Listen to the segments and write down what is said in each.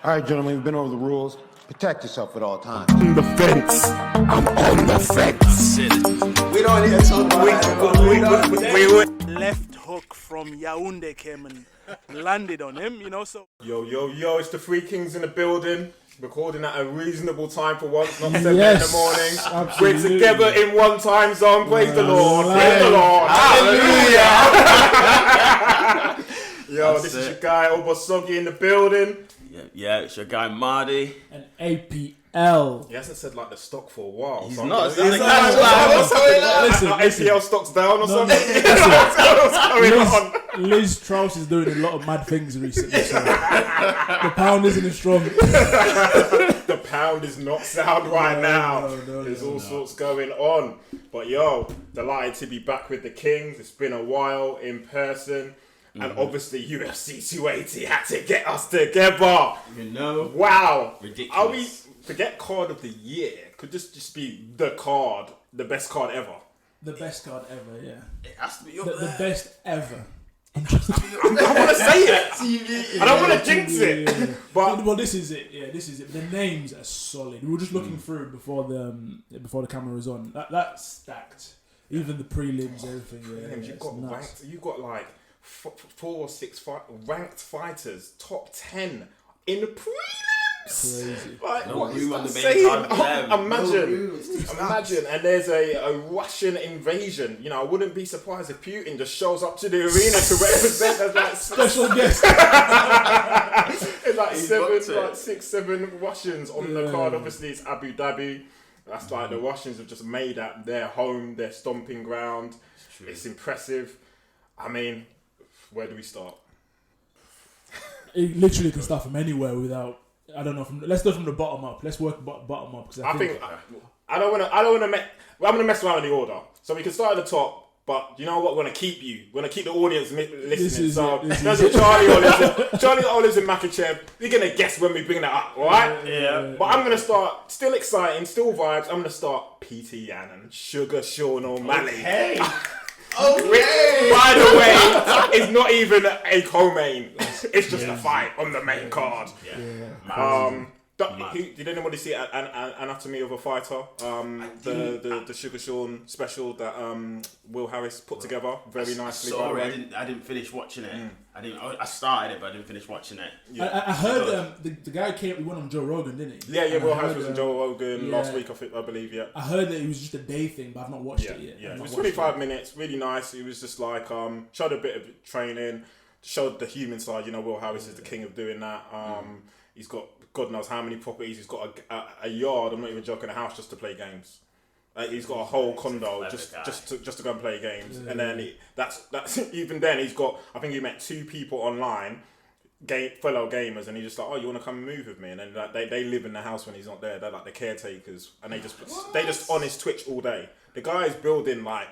All right, gentlemen, we've been over the rules. Protect yourself at all times. On the fence. I'm on the fence. We don't need to talk about we left hook from Yaoundé came and landed on him, you know, so... Yo, it's the Three Kings in the building. Recording at a reasonable time for once, not 7 in the morning. Absolutely. We're together in one time zone. Praise the Lord. Praise the Lord. Hallelujah. Yo, this is your guy, Obosogi in the building. Yeah, it's your guy, Mardy. And APL. He hasn't said like the stock for a while. He's so not. Listen, Listen. APL stock's down or something? What's going on? Liz Strauss is doing a lot of mad things recently. So the pound isn't as strong. The pound is not sound right now. There's all sorts going on. But yo, delighted to be back with the Kings. It's been a while in person. And obviously UFC 280 had to get us together. You know? Wow. Ridiculous. Are we, forget card of the year. Could this just be the card, the best card ever? The best card ever, yeah. It has to be up The there. best ever. I don't want to say it. I don't want to jinx it. Yeah. But Well, this is it. Yeah, this is it. The names are solid. We were just looking through before the camera was on. That's stacked. Even the prelims, everything. Yeah, you got like 4 or 6 ranked fighters, top 10 in the prelims. Crazy. Like, No what is room on that the main card for saying? them. Imagine, and there's a Russian invasion. You know, I wouldn't be surprised if Putin just shows up to the arena to represent as like Special guest. it's like He's 6, 7 Russians on the card. Obviously, it's Abu Dhabi. That's like the Russians have just made that their home, their stomping ground. It's impressive. I mean, where do we start? It literally can start from anywhere without. I don't know. Let's go from the bottom up. Let's work bottom up because I think I don't want to. I'm gonna mess around in the order, so we can start at the top. But you know what? We're gonna keep you. We're gonna keep the audience listening. So there's Charlie Oliveira and Makachev. We're gonna guess when we bring that up, all right? Yeah. But I'm gonna start. Still exciting, still vibes. I'm gonna start Petr Yan and Suga Sean O'Malley. Hey. Which, by the way, is not even a co-main. It's just a fight on the main card. Did anybody see an Anatomy of a Fighter? The Suga Sean special that Will Harris put together very nicely. Sorry, I didn't finish watching it. I started it, but I didn't finish watching it. Yeah. I heard the guy came. We went on Joe Rogan, didn't he? Yeah. Will Harris was on Joe Rogan last week, I believe. Yeah. I heard that it was just a day thing, but I've not watched it yet. Yeah, it was 25 minutes, really nice. It was just like showed a bit of training, showed the human side. You know, Will Harris is the king of doing that. He's got God knows how many properties. He's got a yard. I'm not even joking. A house just to play games. He's got a whole condo just to go and play games. And then that's even then he's got. I think he met 2 people online, fellow gamers, and he's just like, oh, you want to come and move with me? And then like, they live in the house when he's not there. They're like the caretakers, and they just on his Twitch all day. The guy is building like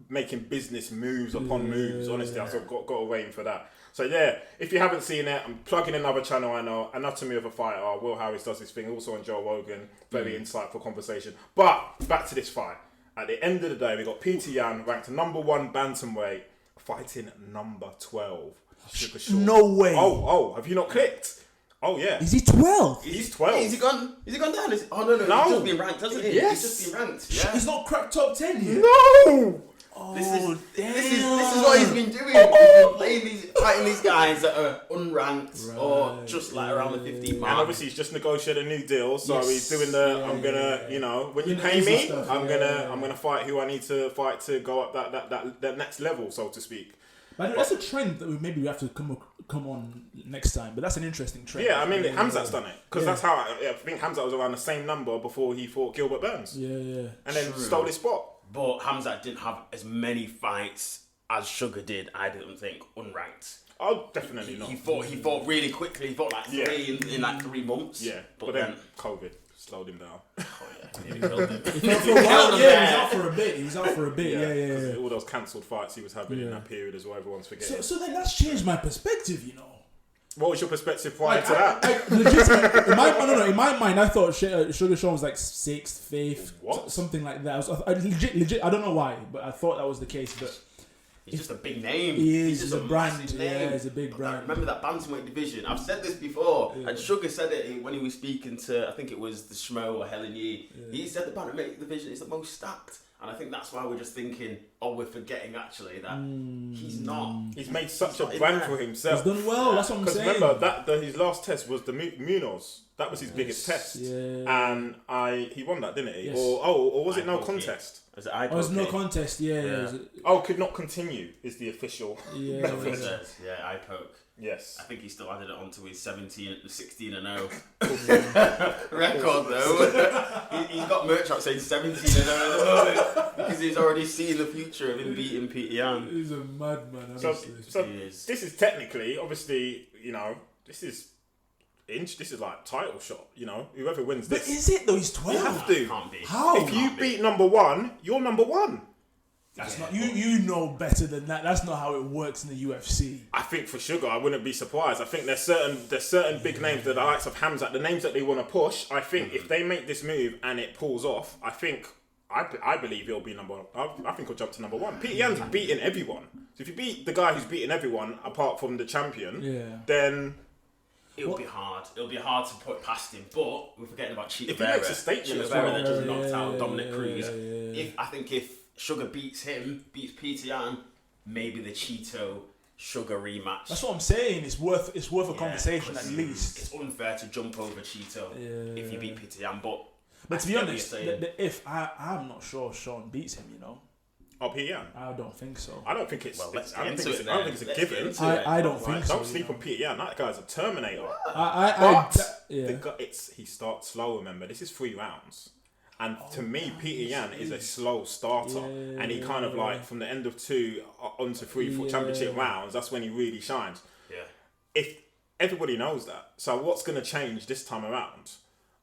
making business moves upon moves. Honestly, I've got to wait for that. So yeah, if you haven't seen it, I'm plugging another channel I know, Anatomy of a Fighter. Will Harris does this thing, also on Joe Rogan. Very insightful conversation. But back to this fight. At the end of the day, we got Petr Yan ranked number 1 bantamweight, fighting number 12. Suga Sean. No way. Oh, have you not clicked? Oh yeah. Is he 12? He's 12. Is he gone down? No. He's just been ranked, hasn't he? Yes. He's just been ranked. Yeah. He's not cracked top 10 yet. No. This is what he's been doing. He's been fighting these guys that are unranked or just like around the 15 mark. And obviously he's just negotiated a new deal, so he's doing I'm gonna, you know, when you pay me, I'm gonna fight who I need to fight to go up that next level, so to speak. But that's a trend that maybe we have to come on next time. But that's an interesting trend. Yeah, I mean Hamzat's done it because that's how I think Hamzat was around the same number before he fought Gilbert Burns. Yeah. And then stole his spot. But Hamzat didn't have as many fights as Suga did, I didn't think, unranked. Oh, definitely not. He fought really quickly. He fought like 3 in like 3 months. Yeah, but then COVID slowed him down. He was out for a bit. Yeah. All those cancelled fights he was having in that period as well, everyone's forgetting. So then that's changed my perspective, you know. What was your perspective prior to that? In my mind, I thought Suga Sean was like 6th, 5th, something like that. I legit. I don't know why, but I thought that was the case. But He's just a big name. He's just a brand. massive name. Yeah, he's a big brand. Remember that bantamweight division? I've said this before, and Sugar said it when he was speaking to, I think it was the Schmo or Helen Yee. He said the bantamweight division is the most stacked, and I think that's why we're just thinking, we're forgetting actually that he's not. He's made such a brand for himself. He's done well. That's what I'm saying. Because remember his last test was the Munoz. That was his biggest test, and he won that, didn't he? Yes. Or was it no contest? Was it eye it was no contest. Yeah. Could not continue is the official. Yeah. Eye poke. Yes. I think he still added it onto his 16 and 0 record though. He's got merch out saying 17 and 0 at the moment because he's already seen the future of him beating Petr Yan. He's a madman. So this is technically, obviously, this is like title shot. Whoever wins this. But is it though? He's 12. You have to. Can't be. How? If you beat number one, you're number one. That's not you know better than that. That's not how it works in the UFC. I think for Sugar, I wouldn't be surprised. I think there's certain big names that the likes of Hamzat, the names that they want to push. I think if they make this move and it pulls off, I believe he'll be number one. I think he'll jump to number one. Petr Yan's beating everyone. So if you beat the guy who's beating everyone apart from the champion, then it'll be hard. It'll be hard to put past him. But we're forgetting about Cheetah if he makes a statement as Vera well, that just knocked out Dominic Cruz. If Sugar beats Petr Yan, maybe the Cheeto Sugar rematch. That's what I'm saying. It's worth a conversation at least. It's unfair to jump over Cheeto if you beat Petr Yan, but to be honest, I'm not sure Sean beats him. Oh, Petr Yan? I don't think so. I don't think it's. I don't think it's a Let's given. I don't think so. Don't sleep on Petr Yan. That guy's a Terminator. He starts slow. Remember, this is 3 rounds. And to me, Petr Yan is a slow starter, and he kind of like from the end of 2 onto 3 for championship rounds. That's when he really shines. Yeah. If everybody knows that, so what's going to change this time around?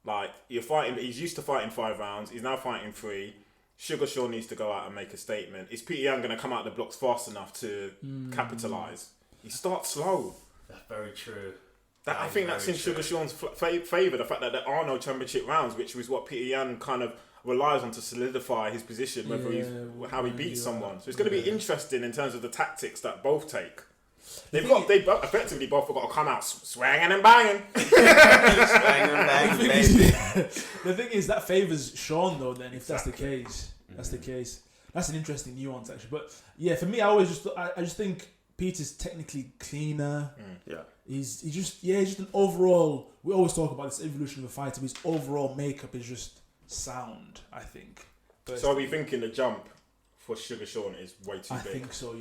Like you're fighting, he's used to fighting 5 rounds. He's now fighting 3. Sugar Sean needs to go out and make a statement. Is Petr Yan going to come out the blocks fast enough to capitalise? He starts slow. That's very true. I think that's in Sugar Sean's favour, the fact that there are no championship rounds, which is what Petr Yan kind of relies on to solidify his position, how he beats someone. So it's going to be interesting in terms of the tactics that both take. They effectively both got to come out swanging and banging. Swanging and banging, baby. The thing is, that favours Sean though. Then, if that's the case, That's an interesting nuance actually. But yeah, for me, I just think Peter's technically cleaner. Yeah. He's just an overall. We always talk about this evolution of a fighter. But his overall makeup is just sound, I think. So are we thinking the jump for Sugar Sean is way too big? I think so.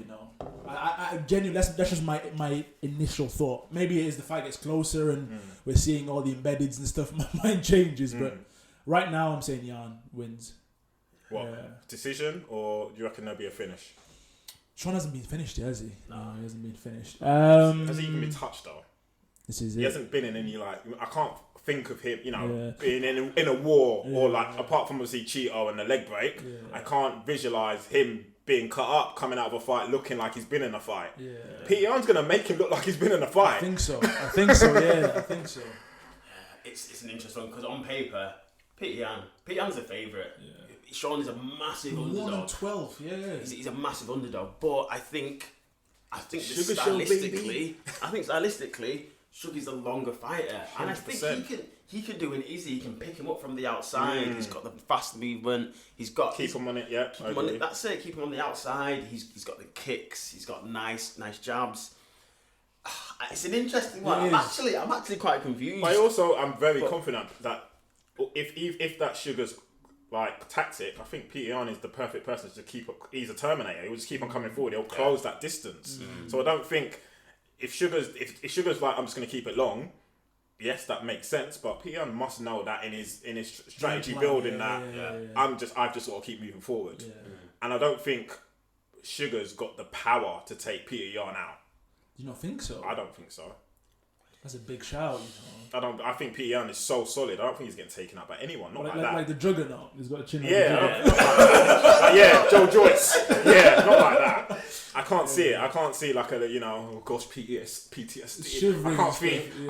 I genuinely that's just my initial thought. Maybe as the fight gets closer and we're seeing all the embeddeds and stuff, my mind changes. But right now, I'm saying Yan wins. What decision, or do you reckon there'll be a finish? Sean hasn't been finished yet, has he? No, he hasn't been finished. Has he even been touched though? This is he hasn't been in any I can't think of him, being in a war or apart from obviously Cheeto and the leg break. Yeah. I can't visualize him being cut up, coming out of a fight, looking like he's been in a fight. Yeah. Petr Yan's gonna make him look like he's been in a fight. I think so. Yeah, I think so. It's an interesting one because on paper, Petr Yan's a favourite. Yeah. Sean is a massive underdog. 1-12, yeah. He's a massive underdog, but I think Sugar stylistically, Sugar's the longer fighter, 100%. And I think he can do an easy. He can pick him up from the outside. He's got the fast movement. He's got keep him on it. Yeah, keep him on it. That's it. Keep him on the outside. He's got the kicks. He's got nice jabs. It's an interesting one. I'm actually quite confused. I'm very confident that if that Sugar's tactic, I think Petr Yan is the perfect person to keep up. He's a Terminator. He'll just keep on coming forward. He'll close that distance. So I don't think if Sugar's like, I'm just going to keep it long. Yes, that makes sense. But Petr Yan must know that in his strategy building I've just got to keep moving forward. Yeah. And I don't think Sugar's got the power to take Petr Yan out. You don't think so? I don't think so. That's a big shout, I think Petr Yan is so solid. I don't think he's getting taken out by anyone. Not like that. Like the Juggernaut. He's got a chin. Joe Joyce. Yeah, not like that. I can't see it. I can't see PTSD.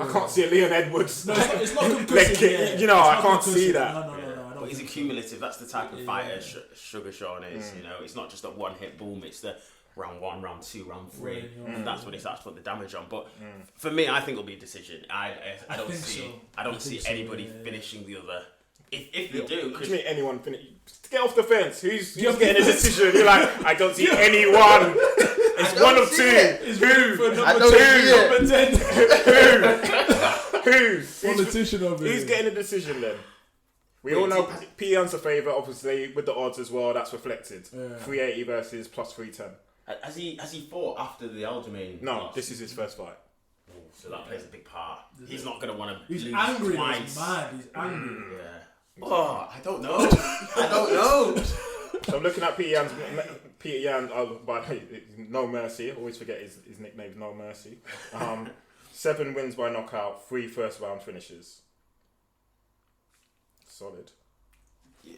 I can't see a Leon Edwards. No, it's not conclusive. I can't see that. No. But he's a cumulative. That's the type of fighter Sugar Sean is. It's not just a one hit boom. It's the round 1, round 2, round 3, and that's when he starts to put the damage on. But for me, I think it'll be a decision. I don't see anybody finishing the other. If they do, what do you mean anyone finish? Get off the fence. Who's getting a decision? You're like, I don't see anyone. It's one of two. Who? Politician over Who's getting a decision then? We all know Petr Yan's a favourite, obviously, with the odds as well. That's reflected. 380 versus plus 310. Has he fought after the Aljamain? No, this is his first fight. So that plays a big part. He's not going to want to lose angry. twice. He's mad. He's angry. Yeah. Oh, I don't know. I don't know. So I'm looking at Petr Yan, by No Mercy. I always forget his nickname is No Mercy. 7 wins by knockout, 3 first round finishes. Solid. Yeah.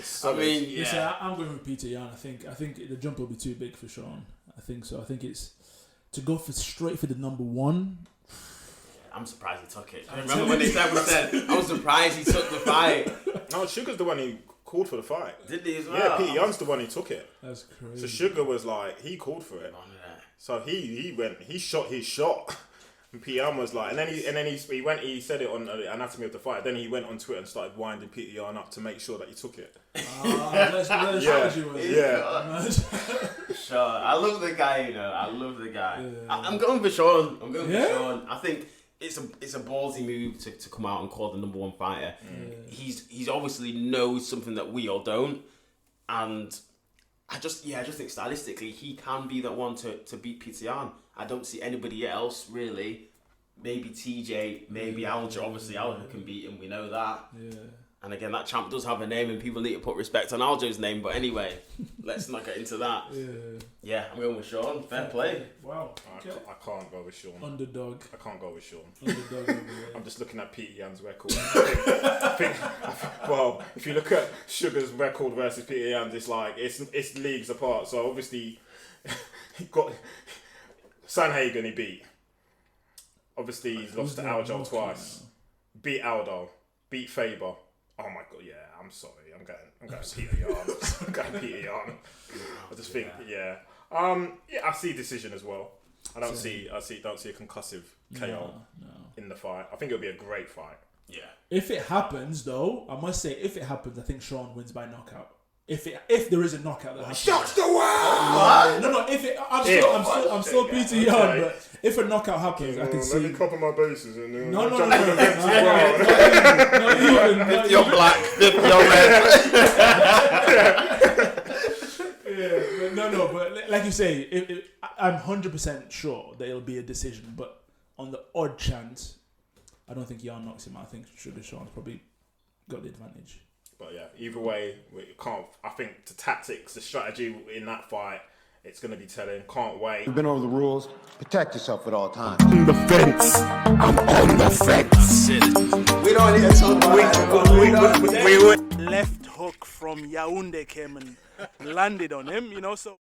Solid. I mean, yeah. Listen, I'm going with Petr Yan. I think the jump will be too big for Sean. I think so. I think it's to go straight for the number 1. I'm surprised he took it. Remember when they said I was surprised he took the fight. No, Sugar's the one who called for the fight. Did he as well? Yeah, Petr Yan's the one who took it. That's crazy. So Sugar was like, he called for it. So he shot his shot. And Petr Yan was like, and then he said it on the Anatomy of the Fight. Then he went on Twitter and started winding Petr Yan up to make sure that he took it. Yeah. Sure. I love the guy, I love the guy. Yeah. I'm going for Sean. For Sean. I think it's a ballsy move to come out and call the number 1 fighter. He's obviously knows something that we all don't, and I just think stylistically he can be that one to beat Petr Yan. I don't see anybody else really. Maybe TJ, maybe Alja. Obviously Alja can beat him. We know that. Yeah. And again, that champ does have a name, and people need to put respect on Aljo's name. But anyway, let's not get into that. Yeah, I'm going with Sean. Fair play. Wow. Okay. I can't go with Sean. Underdog. I can't go with Sean. Underdog. I'm just looking at Petr Yan's record. Well, if you look at Sugar's record versus Petr Yan's, it's like it's leagues apart. So obviously, he got Sanhagen. He beat. Obviously, he's lost to Aljo twice. Beat Aldo. Beat Faber. Oh my god, yeah, I'm sorry. I'm going Petr Yan. I'm going Petr Yan. I just think, I see decision as well. I don't see a concussive KO in the fight. I think it'll be a great fight. Yeah. If it happens though, I must say if it happens, I think Sean wins by knockout. If there is a knockout that happens. Shocks the world! No. I'm still Petr Yan, but if a knockout happens, I can see. Let me cover my bases and then No. If you're black, if you're red. No, but like you say, I'm 100% sure that it'll be a decision. But on the odd chance, I don't think Yan knocks him out. I think Sean's probably got the advantage. But yeah, either way, we can't. I think the tactics, the strategy in that fight, it's going to be telling. Can't wait. We've been over the rules. Protect yourself at all times. On the fence. I'm on the fence. we don't need to talk about Left hook from Yaoundé came and landed on him, so.